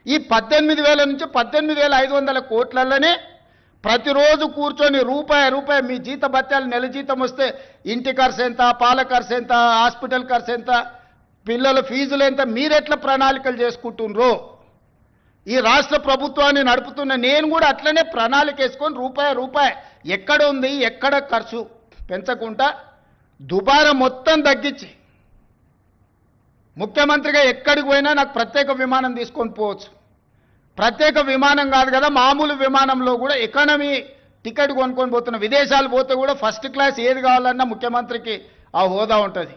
ఈ 18,000 నుంచి 18,500 కోట్లలోనే ప్రతిరోజు కూర్చొని రూపాయి మీ జీత భత్యాలు నెల జీతం వస్తే ఇంటి ఖర్చు ఎంత, పాల ఖర్చు ఎంత, హాస్పిటల్ ఖర్చు ఎంత, పిల్లల ఫీజులు ఎంత, మీరెట్లా ప్రణాళికలు చేసుకుంటున్నారో ఈ రాష్ట్ర ప్రభుత్వాన్ని నడుపుతున్న నేను కూడా అట్లనే ప్రణాళిక వేసుకొని రూపాయి ఎక్కడ ఉంది, ఎక్కడ ఖర్చు పెంచకుండా దుబారా మొత్తం తగ్గించి ముఖ్యమంత్రిగా ఎక్కడికి పోయినా నాకు ప్రత్యేక విమానం తీసుకొని పోవచ్చు. ప్రత్యేక విమానం కాదు కదా, మామూలు విమానంలో కూడా ఎకానమీ టికెట్ కొనుక్కొని పోతున్నా. విదేశాలు పోతే కూడా ఫస్ట్ క్లాస్ ఏది కావాలన్నా ముఖ్యమంత్రికి ఆ హోదా ఉంటుంది.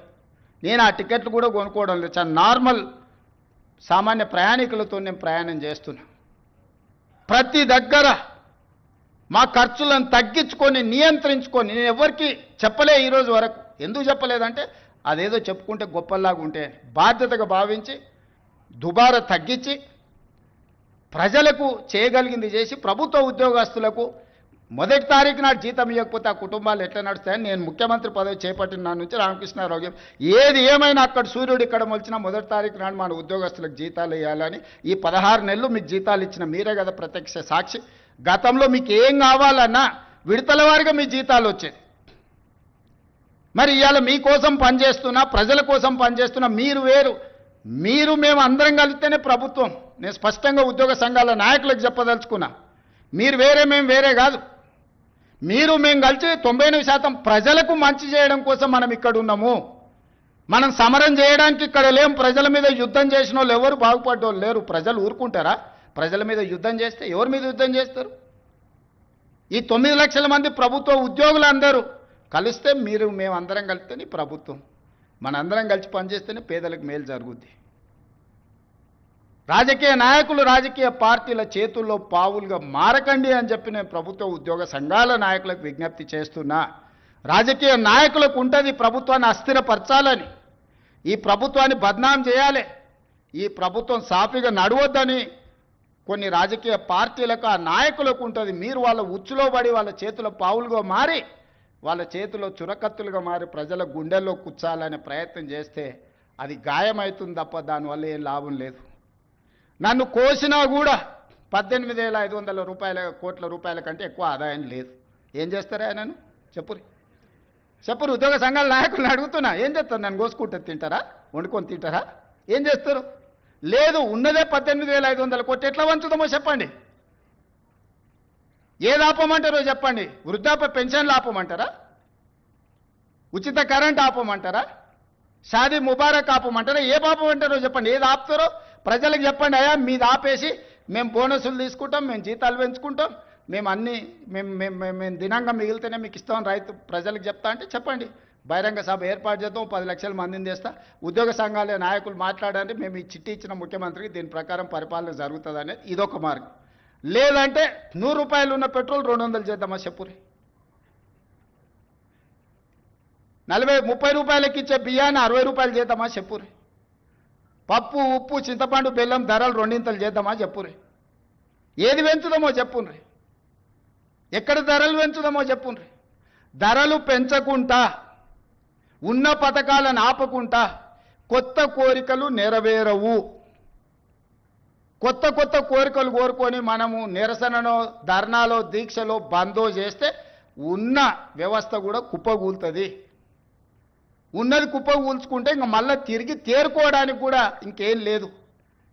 నేను ఆ టికెట్లు కూడా కొనుక్కోవడం లేదు, చాలా నార్మల్ సామాన్య ప్రయాణికులతో నేను ప్రయాణం చేస్తున్నా. ప్రతి దగ్గర మా ఖర్చులను తగ్గించుకొని నియంత్రించుకొని నేను ఎవరికి చెప్పలే ఈరోజు వరకు. ఎందుకు చెప్పలేదంటే అదేదో చెప్పుకుంటే గొప్పలాగా ఉంటే బాధ్యతగా భావించి దుబారా తగ్గించి ప్రజలకు చేయగలిగింది చేసి ప్రభుత్వ ఉద్యోగస్తులకు మొదటి తారీఖు నాడు జీతం ఇవ్వకపోతే ఆ కుటుంబాలు ఎట్లా నడుస్తాయని నేను ముఖ్యమంత్రి పదవి చేపట్టిన నాటి నుంచి రామకృష్ణారావు ఏది ఏమైనా అక్కడ సూర్యుడు ఇక్కడ మొలిచినా మొదటి తారీఖు నాడు మన ఉద్యోగస్తులకు జీతాలు ఇవ్వాలని ఈ 16 నెలలు మీకు జీతాలు ఇచ్చిన మీరే కదా ప్రత్యక్ష సాక్షి. గతంలో మీకు ఏం కావాలన్నా విడతల వారిగా మీ జీతాలు వచ్చేది. మరి ఇవాళ మీకోసం పనిచేస్తున్నా, ప్రజల కోసం పనిచేస్తున్నా, మీరు వేరు, మీరు మేము అందరం కలిస్తేనే ప్రభుత్వం. నేను స్పష్టంగా ఉద్యోగ సంఘాల నాయకులకు చెప్పదలుచుకున్నా, మీరు వేరే మేము వేరే కాదు. మీరు మేము కలిసి 99% ప్రజలకు మంచి చేయడం కోసం మనం ఇక్కడ ఉన్నాము. మనం సమరం చేయడానికి ఇక్కడ లేం. ప్రజల మీద యుద్ధం చేసిన వాళ్ళు ఎవరు బాగుపడ్డోళ్ళు లేరు. ప్రజలు ఊరుకుంటారా? ప్రజల మీద యుద్ధం చేస్తే ఎవరి మీద యుద్ధం చేస్తారు? ఈ 9 లక్షల మంది ప్రభుత్వ ఉద్యోగులు అందరూ కలిస్తే మీరు మేము అందరం కలిస్తేనే ప్రభుత్వం. మనందరం కలిసి పనిచేస్తేనే పేదలకు మేలు జరుగుద్ది. రాజకీయ నాయకులు రాజకీయ పార్టీల చేతుల్లో పావులుగా మారకండి అని చెప్పి నేను ప్రభుత్వ ఉద్యోగ సంఘాల నాయకులకు విజ్ఞప్తి చేస్తున్నా. రాజకీయ నాయకులకు ఉంటుంది ప్రభుత్వాన్ని అస్థిరపరచాలని, ఈ ప్రభుత్వాన్ని బద్నాం చేయాలి, ఈ ప్రభుత్వం సాఫీగా నడవద్దని కొన్ని రాజకీయ పార్టీలకు ఆ నాయకులకు ఉంటుంది. మీరు వాళ్ళ ఉచ్చులో పడి వాళ్ళ చేతుల పావులుగా మారి వాళ్ళ చేతిలో చురకత్తులుగా మారి ప్రజల గుండెల్లో కూర్చాలనే ప్రయత్నం చేస్తే అది గాయమవుతుంది తప్ప దానివల్ల ఏం లాభం లేదు. నన్ను కోసినా కూడా 18,500 కోట్ల రూపాయల కంటే ఎక్కువ ఆదాయం లేదు. ఏం చేస్తారా నన్ను చెప్పురు ఉద్యోగ సంఘాల నాయకులను అడుగుతున్నా, ఏం చేస్తారు? నన్ను కోసుకుంటే తింటారా? వండుకొని తింటారా? ఏం చేస్తారు? లేదు, ఉన్నదే 18,500 కోట్లు. ఎట్లా వంచుదామో చెప్పండి. ఏది ఆపమంటారో చెప్పండి. వృద్ధాప్య పెన్షన్లు ఆపమంటారా? ఉచిత కరెంట్ ఆపమంటారా? షాదీ ముబారక్ ఆపమంటారా? ఏ ఆపమంటారో చెప్పండి. ఏది ఆపుతారో ప్రజలకు చెప్పండి. అయ్యా మీది ఆపేసి మేము బోనసులు తీసుకుంటాం, మేము జీతాలు పెంచుకుంటాం, మేము అన్నీ మేము దినంగా మిగిలితేనే మీకు ఇస్తాం రైతు ప్రజలకు చెప్తా అంటే చెప్పండి. బహిరంగ సభ ఏర్పాటు చేద్దాం, 10 లక్షల మందిని తెస్తా. ఉద్యోగ సంఘాల నాయకులు మాట్లాడండి, మేము ఈ చిట్టి ఇచ్చిన ముఖ్యమంత్రికి దీని ప్రకారం పరిపాలన జరుగుతుంది అనేది ఇదొక మార్గం. లేదంటే 100 రూపాయలు ఉన్న పెట్రోల్ 200 చేద్దామా చెప్పురి. 30 రూపాయలకి ఇచ్చే బియ్యాన్ని 60 రూపాయలు చేద్దామా చెప్పురి. పప్పు, ఉప్పు, చింతపండు, బెల్లం ధరలు 2 చేద్దామా చెప్పురి. ఏది పెంచుదామో చెప్పుండ్రి. ఎక్కడ ధరలు పెంచుదామో చెప్పుండ్రి. ధరలు పెంచకుండా ఉన్న పథకాలను ఆపకుండా కొత్త కోరికలు నెరవేరవు. కొత్త కోరికలు కోరుకొని మనము నిరసనలో, ధర్నాలో, దీక్షలో, బందో చేస్తే ఉన్న వ్యవస్థ కూడా కుప్పగూలుతుంది. ఉన్నది కుప్పగూల్చుకుంటే ఇంకా మళ్ళీ తిరిగి తేరుకోవడానికి కూడా ఇంకేం లేదు.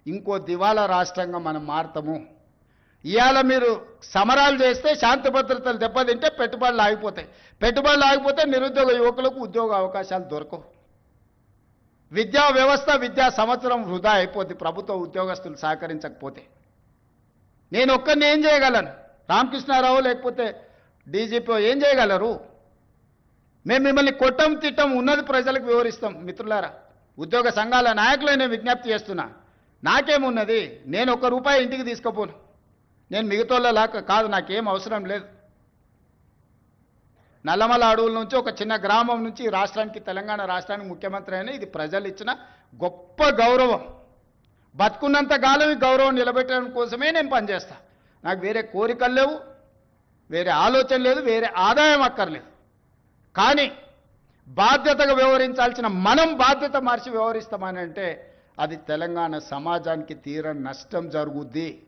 ఇంకో దివాలా రాష్ట్రంగా మనం మారుతాము. ఇవాళ మీరు సమరాలు చేస్తే శాంతి భద్రతలు దెబ్బతింటే పెట్టుబడులు ఆగిపోతాయి. పెట్టుబడులు ఆగిపోతే నిరుద్యోగ యువకులకు ఉద్యోగ అవకాశాలు దొరకవు. విద్యా వ్యవస్థ, విద్యా సంవత్సరం వృధా అయిపోద్ది ప్రభుత్వ ఉద్యోగస్తులు సహకరించకపోతే. నేను ఒక్కరిని ఏం చేయగలను? రామకృష్ణారావు లేకపోతే డీజీపీ ఏం చేయగలరు? మేము మిమ్మల్ని కొట్టం తిట్టం, ఉన్నది ప్రజలకు వివరిస్తాం. మిత్రులారా, ఉద్యోగ సంఘాల నాయకులనే విజ్ఞప్తి చేస్తున్నా. నాకేమున్నది? నేను ₹1 ఇంటికి తీసుకుపోను. నేను మిగతాలా కాదు, నాకేం అవసరం లేదు. నల్లమల అడవుల నుంచి ఒక చిన్న గ్రామం నుంచి రాష్ట్రానికి, తెలంగాణ రాష్ట్రానికి ముఖ్యమంత్రి అయినా ఇది ప్రజలు ఇచ్చిన గొప్ప గౌరవం. బతుకున్నంత కాలం ఈ గౌరవం నిలబెట్టడం కోసమే నేను పనిచేస్తా. నాకు వేరే కోరికలు లేవు, వేరే ఆలోచన లేదు, వేరే ఆదాయం అక్కర్లేదు. కానీ బాధ్యతగా వ్యవహరించాల్సిన మనం బాధ్యత మార్చి వ్యవహరిస్తామని అంటే అది తెలంగాణ సమాజానికి తీరని నష్టం జరుగుద్ది.